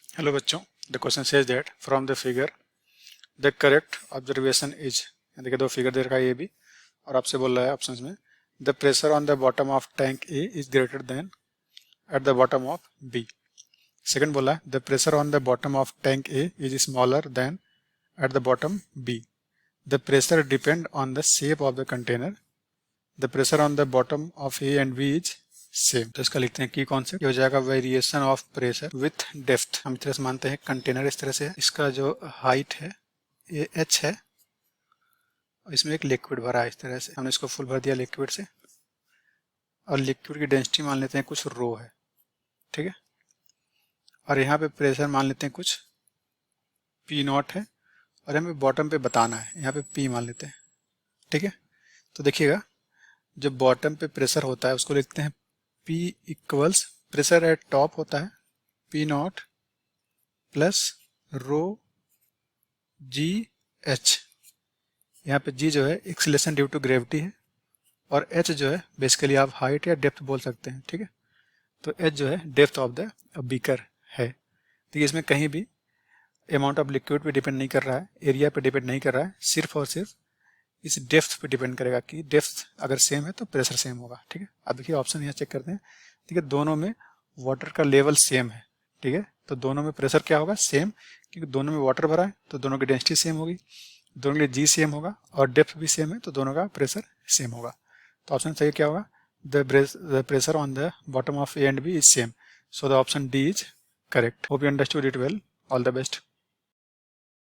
Hello बच्चों, the question says that from the figure the correct observation is. देखिए दो figure दे रखा है ये भी, और आपसे बोल रहा है ऑप्शंस में the pressure on the bottom of tank A is greater than at the bottom of B. Second बोला है the pressure on the bottom of tank A is smaller than at the bottom B. The pressure depend on the shape of the container. The pressure on the bottom of A and B is same. तो इसका लिखते हैं की concept हो जाएगा variation of pressure with depth. हम इस तरह से मानते हैं कंटेनर इस तरह से है, इसका जो हाइट है ये h है और इसमें एक लिक्विड भरा है। इस तरह से हमने इसको फुल भर दिया लिक्विड से, और लिक्विड की डेंसिटी मान लेते हैं कुछ रो है, ठीक है। और यहाँ पे प्रेशर मान लेते हैं कुछ P0 है, और हमें बॉटम पे बताना है, यहाँ पे P मान लेते हैं, ठीक है। तो देखिएगा जो बॉटम पे प्रेशर होता है उसको लिखते हैं P equals pressure at top होता है P0 प्लस रो GH। यहाँ पे G जो है एक्सीलरेशन ड्यू टू ग्रेविटी है, और H जो है बेसिकली आप हाइट या डेप्थ बोल सकते हैं, ठीक है। तो H जो है डेप्थ ऑफ द बीकर है। तो इसमें कहीं भी अमाउंट ऑफ लिक्विड पे डिपेंड नहीं कर रहा है, एरिया पे डिपेंड नहीं कर रहा है, सिर्फ और सिर्फ इस डेप्थ पे डिपेंड करेगा कि डेप्थ अगर सेम है तो प्रेशर सेम होगा, ठीक है। अब देखिए ऑप्शन यहाँ चेक करते हैं, ठीक है। दोनों में वाटर का लेवल सेम है, ठीक है। तो दोनों में प्रेशर क्या होगा, सेम, क्योंकि दोनों में वाटर भरा है तो दोनों की डेंसिटी सेम होगी, दोनों के लिए जी सेम होगा, और डेप्थ भी सेम है तो दोनों का प्रेशर सेम होगा। तो ऑप्शन सही क्या होगा, the pressure on the bottom of A and B is same, so the option D is correct. Hope you understood it well, all the best.